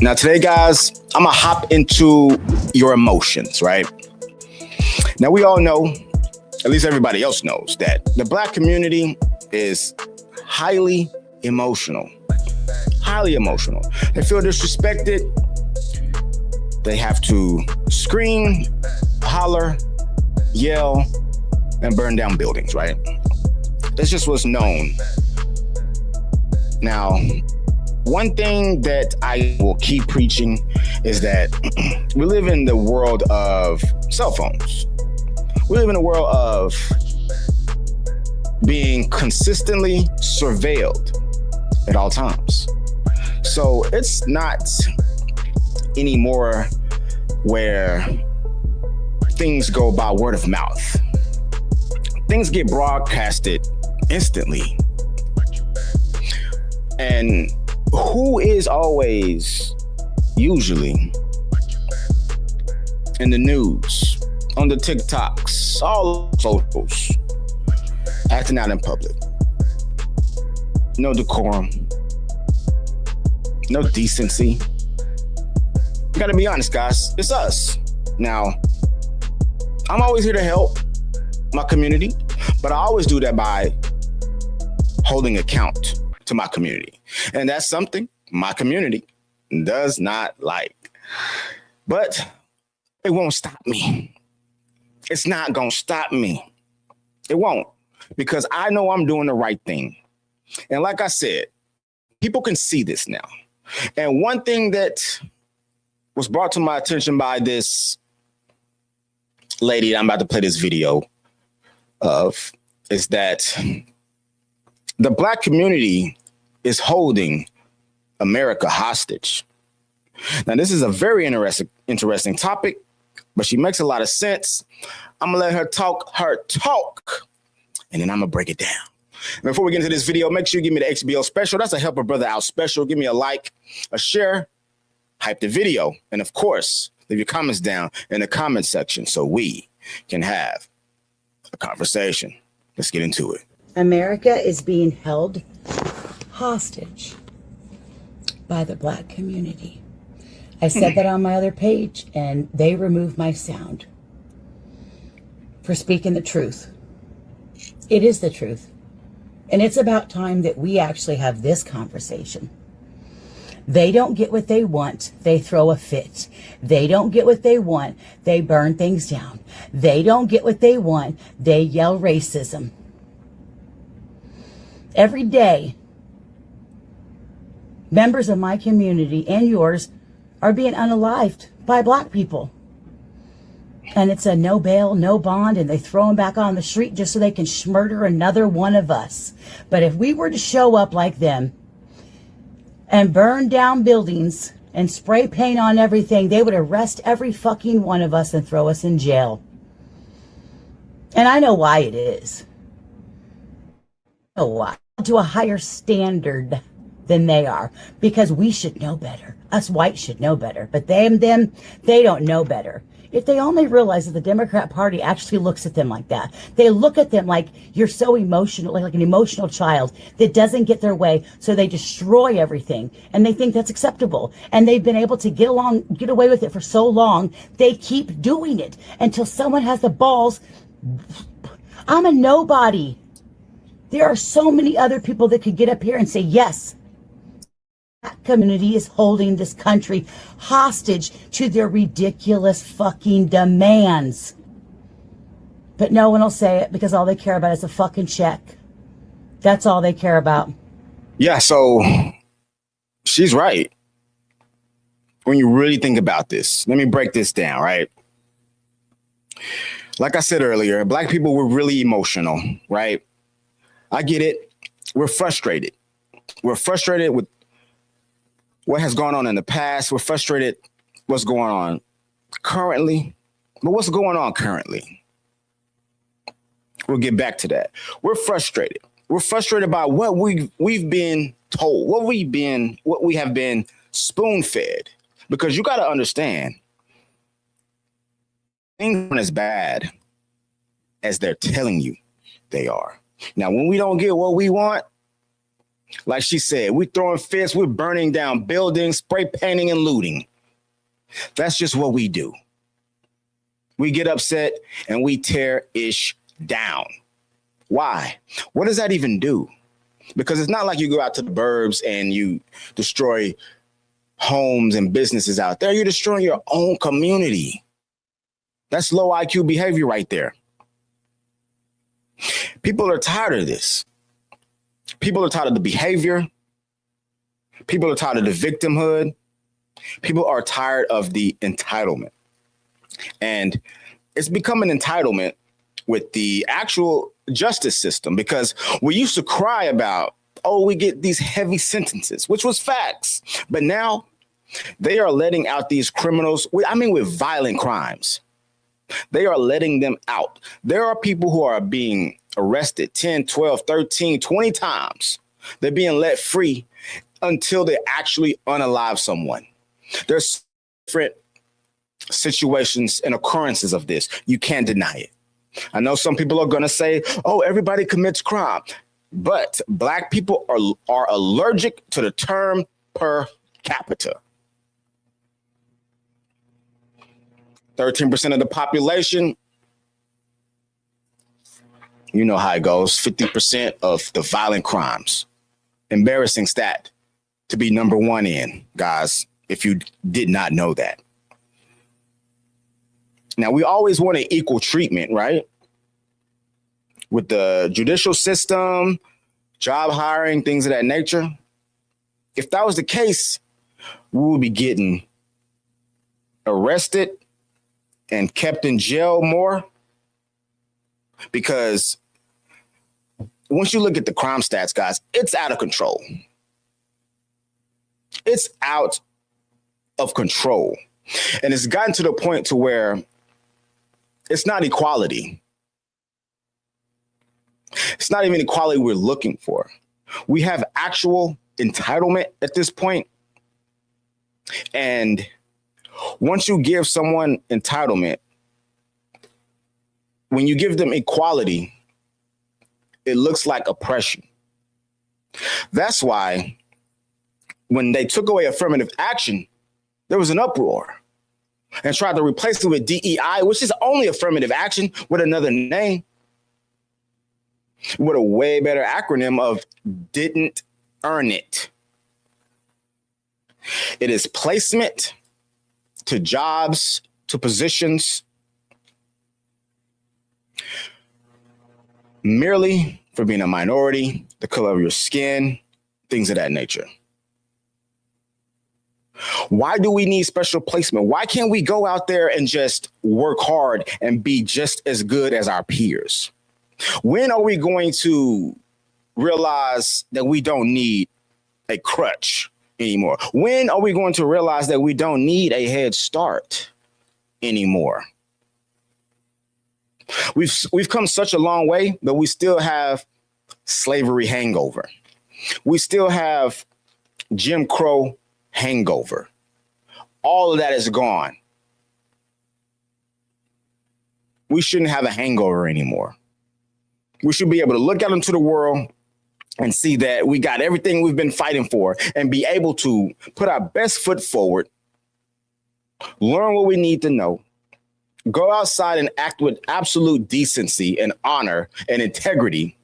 Now, today, guys, I'm gonna hop into your emotions, right? Now, we all know, at least everybody else knows, that the Black community is highly emotional. Highly emotional. They feel disrespected. They have to scream, holler, yell, and burn down buildings, right? That's just what's known. Now, one thing that I will keep preaching is that we live in the world of cell phones. We live in a world of being consistently surveilled at all times. So it's not anymore where things go by word of mouth. Things get broadcasted instantly. And who is always usually in the news, on the TikToks, all socials, acting out in public? No decorum, no decency. You gotta be honest, guys. It's us. Now, I'm always here to help my community, but I always do that by holding account to my community. And that's something my community does not like. But it won't stop me. It's not gonna stop me. It won't, because I know I'm doing the right thing. And like I said, people can see this now. And one thing that was brought to my attention by this lady I'm about to play this video of is that the Black community is holding America hostage. Now, this is a very interesting topic, but she makes a lot of sense. I'm gonna let her talk, and then I'm gonna break it down. And before we get into this video, make sure you give me the XBO special. That's a Help a Brother Out special. Give me a like, a share, hype the video, and of course, leave your comments down in the comment section so we can have a conversation. Let's get into it. America is being held hostage by the Black community. I said that on my other page, and they removed my sound for speaking the truth. It is the truth. And it's about time that we actually have this conversation. They don't get what they want, they throw a fit. They don't get what they want, they burn things down. They don't get what they want, they yell racism. Every day, members of my community and yours are being unalived by Black people. And it's a no bail, no bond, and they throw them back on the street just so they can murder another one of us. But if we were to show up like them and burn down buildings and spray paint on everything, they would arrest every fucking one of us and throw us in jail. And I know why it is. I know why. To a higher standard than they are, because we should know better. Us whites should know better, but them, they don't know better. If they only realize that the Democrat Party actually looks at them like that. They look at them like you're so emotional, like an emotional child that doesn't get their way, so they destroy everything, and they think that's acceptable. And they've been able to get away with it for so long, they keep doing it until someone has the balls. I'm a nobody. There are so many other people that could get up here and say, yes, that community is holding this country hostage to their ridiculous fucking demands. But no one will say it because all they care about is a fucking check. That's all they care about. Yeah, so she's right. When you really think about this, let me break this down, right? Like I said earlier, Black people were really emotional, right? I get it. We're frustrated. We're frustrated with what has gone on in the past. We're frustrated what's going on currently. But what's going on currently? We'll get back to that. We're frustrated. We're frustrated by what we've been told, what we have been spoon-fed. Because you got to understand, things aren't as bad as they're telling you they are. Now, when we don't get what we want, Like she said, we're throwing fists, we're burning down buildings, spray painting and looting. That's just what we do. We get upset and we tear ish down. Why? What does that even do? Because it's not like you go out to the burbs and you destroy homes and businesses out there. You're destroying your own community. That's low IQ behavior right there. People are tired of this. People are tired of the behavior. People are tired of the victimhood. People are tired of the entitlement. And it's become an entitlement with the actual justice system, because we used to cry about, oh, we get these heavy sentences, which was facts. But now they are letting out these criminals, with violent crimes. They are letting them out. There are people who are being arrested 10, 12, 13, 20 times. They're being let free until they actually unalive someone. There's different situations and occurrences of this. You can't deny it. I know some people are going to say, oh, everybody commits crime. But Black people are allergic to the term per capita. 13% of the population, you know how it goes, 50% of the violent crimes. Embarrassing stat to be number one in, guys, if you did not know that. Now, we always wanted equal treatment, right? With the judicial system, job hiring, things of that nature. If that was the case, we would be getting arrested and kept in jail more, because once you look at the crime stats, guys, it's out of control. It's out of control. And it's gotten to the point to where it's not equality. It's not even equality we're looking for. We have actual entitlement at this point. And once you give someone entitlement, when you give them equality, it looks like oppression. That's why when they took away affirmative action, there was an uproar and tried to replace it with DEI, which is only affirmative action with another name, with a way better acronym of didn't earn it. It is placement to jobs, to positions, merely for being a minority, the color of your skin, things of that nature. Why do we need special placement? Why can't we go out there and just work hard and be just as good as our peers? When are we going to realize that we don't need a crutch anymore? When are we going to realize that we don't need a head start anymore? We've come such a long way, but we still have slavery hangover. We still have Jim Crow hangover. All of that is gone. We shouldn't have a hangover anymore. We should be able to look out into the world and see that we got everything we've been fighting for and be able to put our best foot forward, learn what we need to know, go outside and act with absolute decency and honor and integrity,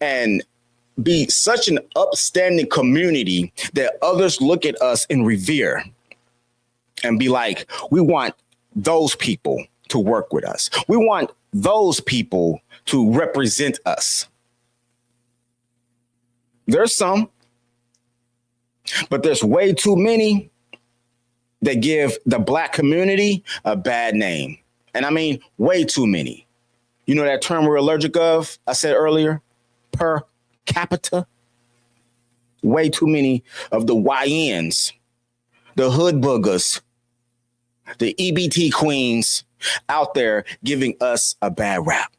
and be such an upstanding community that others look at us and revere and be like, we want those people to work with us. We want those people to represent us. There's some, but there's way too many that give the Black community a bad name. And I mean, way too many. You know that term we're allergic of, I said earlier, per capita? Way too many of the YNs, the hood boogers, the EBT queens out there giving us a bad rap.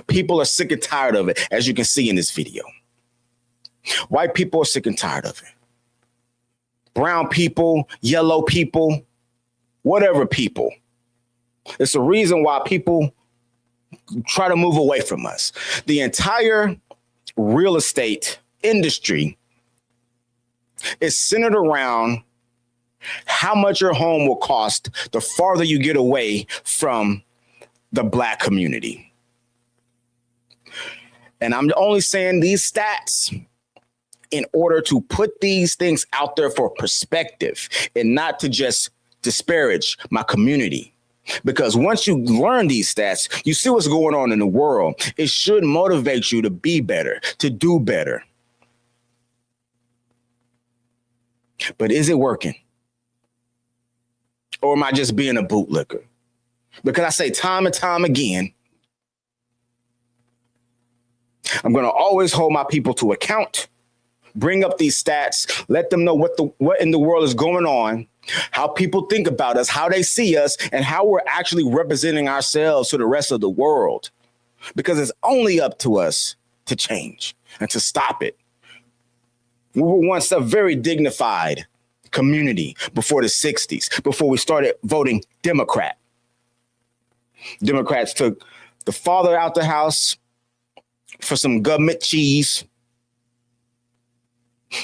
People are sick and tired of it, as you can see in this video. White people are sick and tired of it. Brown people, yellow people, whatever people. It's a reason why people try to move away from us. The entire real estate industry is centered around how much your home will cost the farther you get away from the Black community. And I'm only saying these stats in order to put these things out there for perspective and not to just disparage my community. Because once you learn these stats, you see what's going on in the world. It should motivate you to be better, to do better. But is it working? Or am I just being a bootlicker? Because I say time and time again, I'm going to always hold my people to account, bring up these stats, let them know what in the world is going on, how people think about us, how they see us, and how we're actually representing ourselves to the rest of the world. Because it's only up to us to change and to stop it. We were once a very dignified community before the 60s, before we started voting Democrat. Democrats took the father out the house for some government cheese.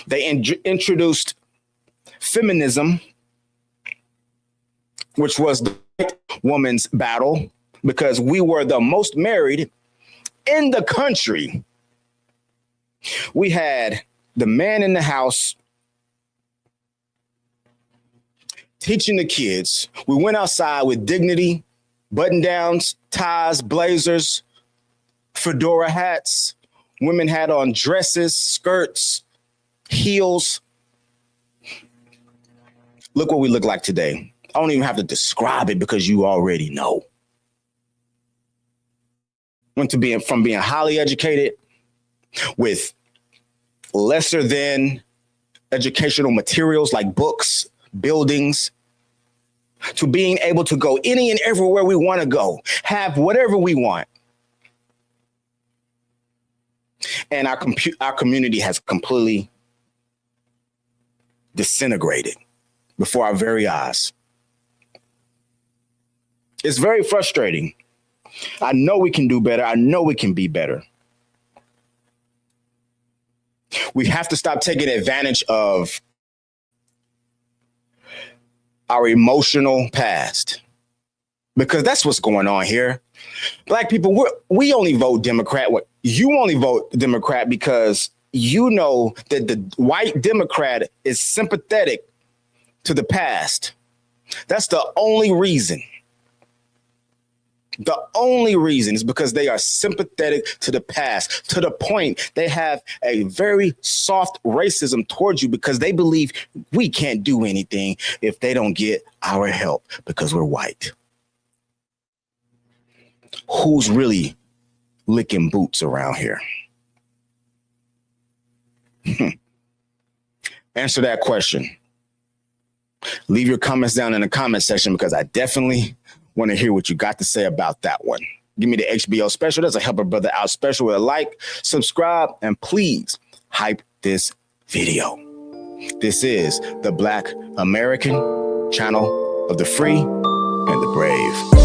They introduced feminism, which was the white woman's battle, because we were the most married in the country. We had the man in the house teaching the kids. We went outside with dignity, button downs, ties, blazers, fedora hats. Women had on dresses, skirts, heels. Look what we look like today. I don't even have to describe it because you already know. Went to from being highly educated with lesser than educational materials like books, buildings, to being able to go any and everywhere we want to go, have whatever we want. And our community has completely disintegrated before our very eyes. It's very frustrating. I know we can do better. I know we can be better. We have to stop taking advantage of our emotional past, because that's what's going on here. Black people, we only vote Democrat. You only vote Democrat because you know that the white Democrat is sympathetic to the past. That's the only reason. The only reason is because they are sympathetic to the past, to the point they have a very soft racism towards you because they believe we can't do anything if they don't get our help because we're white. Who's really licking boots around here? Answer that question. Leave your comments down in the comment section because I definitely want to hear what you got to say about that one. Give me the HBO special. That's a Help a Brother Out special with a like, subscribe, and please hype this video. This is the Black American channel of the free and the brave.